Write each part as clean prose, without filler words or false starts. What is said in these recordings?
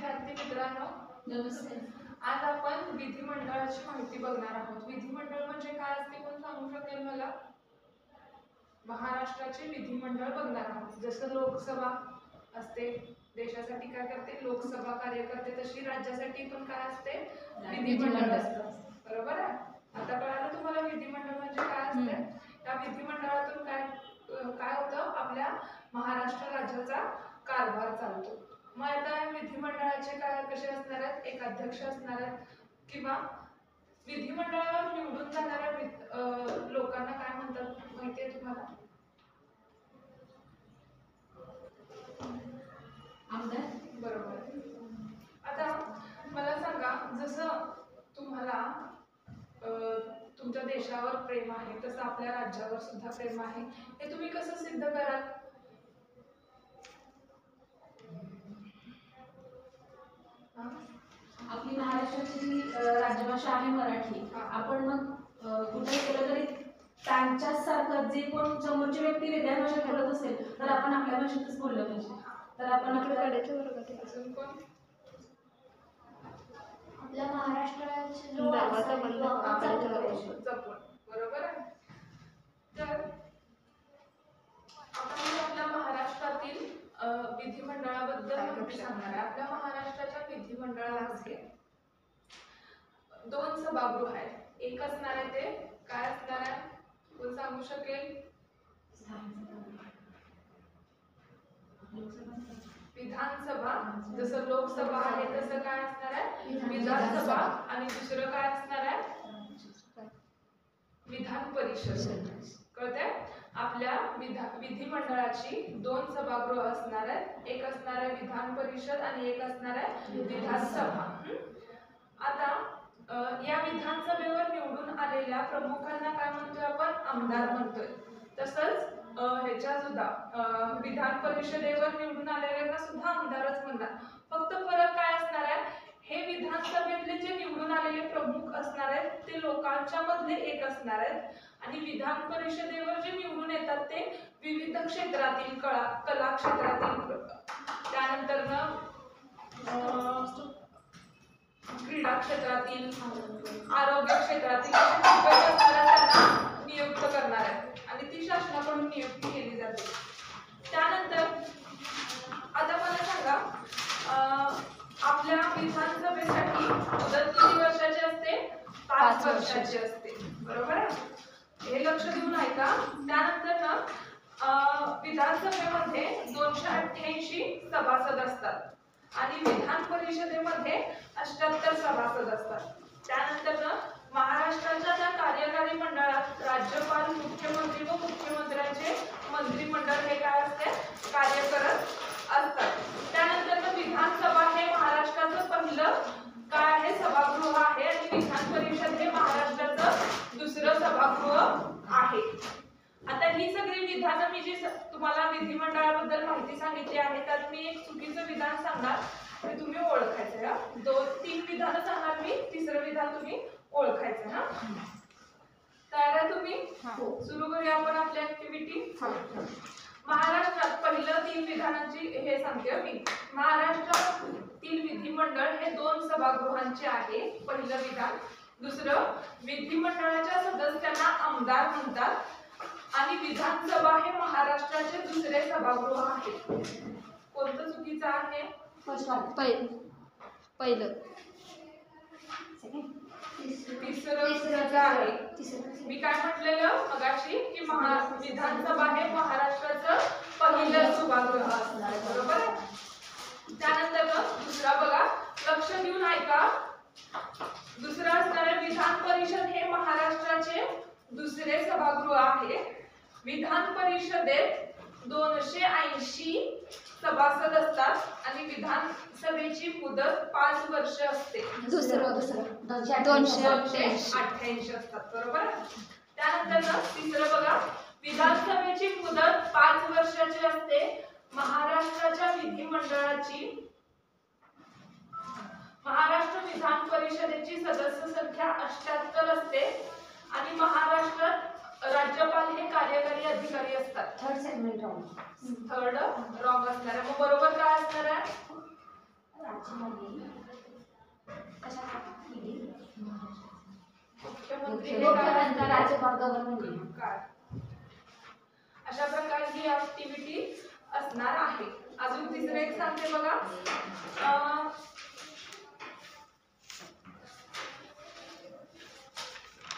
विद्यार्थी मित्रांनो, नमस्ते. आज आपण विधिमंडळाची माहिती बघणार आहोत. विधिमंडळ म्हणजे काय असते कोण सांगू शकेल मला? महाराष्ट्राचे विधिमंडळ बघणार आहोत. जसं लोकसभा असते, देशासाठी काय करते लोकसभा कार्य करते, तशी राज्यासाठी पण काय असते विधिमंडळ असतं. बरोबर आहे? आता कळालं तुम्हाला विधिमंडळ म्हणजे काय असते? त्या विधिमंडळातून काय काय होतं, आपल्या महाराष्ट्र राज्याचा कारभार चालतो. मग आता विधिमंडळाचे काय कसे असणार आहेत? एक अध्यक्ष असणार आहेत किंवा विधिमंडळावर निवडून जाणाऱ्या लोकांना काय म्हणतात माहिती आहे तुम्हाला? आमदार. बरोबर. आता मला सांगा, जसं तुम्हाला तुमच्या देशावर प्रेम आहे तसं आपल्या राज्यावर सुद्धा प्रेम आहे, हे तुम्ही कसं सिद्ध कराल? आपली महाराष्ट्राची राजभाषा आहे मराठी. आपण मग कुठे गेलं तरी त्यांच्याच सारखं जे कोण समोरची व्यक्ती वेगळ्या भाषेत बोलत असेल तर आपण आपल्या भाषेतच बोललं पाहिजे. तर आपण आपल्या अजून कोण? आपल्या महाराष्ट्राचे जपून. बरोबर आहे. तर आपण आपल्या महाराष्ट्रातील विधिमंडळाबद्दल माहिती सांगणार आहे. आपल्या महाराष्ट्राच्या विधिमंडळामध्ये 2 सभागृह आहेत. एक असणार आहे ते काय असणार आहे कोण सांगू शकेल? विधानसभा. जसं लोकसभा आहे तसं काय असणार आहे विधानसभा. आणि दुसरं काय असणार आहे विधान परिषद. कळतंय? आपल्या विधिमंडळाची 2 सभागृह असणार आहेत. एक असणार आहे विधान परिषद आणि एक असणार आहे विधानसभा. आता या विधानसभेवर निवडून आलेल्या प्रमुखांना काय म्हणतोय आपण? आमदार म्हणतोय. तसंच ह्याच्या सुद्धा विधान परिषदेवर निवडून आलेल्यांना सुद्धा आमदारच म्हणतात. फक्त फरक काय असणार आहे? हे विधानसभेतले जे निवडून आलेले प्रमुख असणार आहेत ते लोकांच्या मधले एक असणार आहेत आणि विधान परिषदेवर जे निवडून येतात ते विविध क्षेत्रातील कला क्षेत्रातील, त्यानंतर क्रीडा क्षेत्रातील, आरोग्य क्षेत्रातील त्यांना नियुक्त करणार आहेत आणि ती शासनाकडून नियुक्ती केली जाते. त्यानंतर आता मला सांगा, आपल्या विधानसभेसाठी मुदत किती वर्षाची असते? 5 वर्षाची असते. बरोबर आहे? हे लक्ष देऊन ऐका. त्यानंतर विधानसभेमध्ये 288 सभासद असतात आणि विधान परिषदेमध्ये 78 सभासद असतात. त्यानंतर महाराष्ट्राच्या त्या कार्यकारी मंडळात राज्यपाल, मुख्यमंत्री व मुख्यमंत्र्यांचे मंत्रिमंडळ हे काय असते कार्य करत असतात. त्यानंतर विधानसभा हे महाराष्ट्राचं पहिलं काय आहे सभागृह आहे आणि विधान परिषद हे महाराष्ट्राचं दुसरं सभागृह आहे. आता ही सगळी विधानं मी जी तुम्हाला विधिमंडळाबद्दल माहिती सांगितली आहे त्यात मी एक चुकीचं विधान सांगणार ते तुम्ही ओळखायचं. 2-3 विधानं सांगणार मी, तिसरं विधान तुम्ही ओळखायचं. ना तयार आहे तुम्ही? सुरू करूया आपण आपली ऍक्टिव्हिटी. महाराष्ट्रात पहिलं 3 विधानांची हे सांगते मी. महाराष्ट्रातील विधिमंडळ हे 2 सभागृहांचे आहे. पहिलं विधान. दुसरं, विधिमंडळाच्या सदस्यांना आमदार म्हणतात आणि विधानसभा हे महाराष्ट्राचे दुसरे सभागृह आहे. कोणतं चुकीचं आहे? पहिलं. तिसरं चुकीचं आहे. मी काय म्हटलेलं मगाशी की विधानसभा हे महाराष्ट्राचं पहिलं सभागृह असणार. बरोबर. त्यानंतर दुसरा बघा, लक्ष देऊन ऐका. दुसरं असणार आहे विधान परिषद हे महाराष्ट्राचे दुसरे सभागृह आहे. विधान परिषदेत 280 सभासद असतात आणि विधानसभेची मुदत 5 वर्ष असते. दुसरं 288 असतात. बरोबर. त्यानंतर तिसरं बघा, विधानसभेची मुदत 5 वर्षाची असते. महाराष्ट्राच्या विधिमंडळाची महाराष्ट्र विधान परिषदेची सदस्य संख्या 78 असते आणि महाराष्ट्रात राज्यपाल हे कार्यकारी अधिकारी असतात. थर्ड रॉंग असणार आहे. मग बरोबर काय असणार आहे? राज्यपाल गव्हर्नमेंट काय अशा प्रकारे ही ऍक्टिव्हिटी असणार आहे. अजून तिसरं एक सांगते बघा.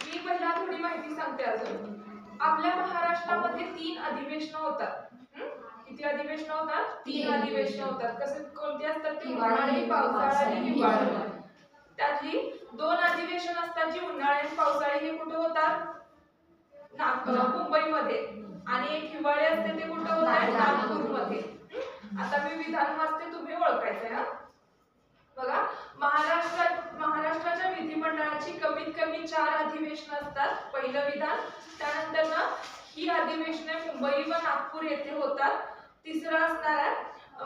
मी पहिला थोडी माहिती सांगते. अजून आपल्या महाराष्ट्रामध्ये 3 अधिवेशनं होतात. किती अधिवेशनं होतात? 3 अधिवेशनं होतात. कसे कोणती असतात ती? उन्हाळी, पावसाळा आणि हिवाळी. त्यातली 2 अधिवेशन असतात जी उन्हाळी आणि पावसाळी हे कुठे होतात? मुंबईमध्ये. आणि एक हिवाळी असते ते कुठे होतात? नागपूरमध्ये. आता मी विधान वाचते, तुम्ही ओळखायचंय. हा बघा, महाराष्ट्राच्या विधिमंडळाची कमीत कमी 4 अधिवेशनं असतात. पहिलं विधान, त्यानंतर ना ही अधिवेशने मुंबई व नागपूर येथे होतात. तिसरं असणार आहे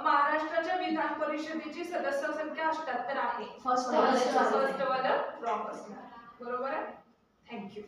महाराष्ट्राच्या विधान परिषदेची सदस्य संख्या 78 आहे. फर्स्ट वाला रॉंग असणार. बरोबर आहे. थँक्यू.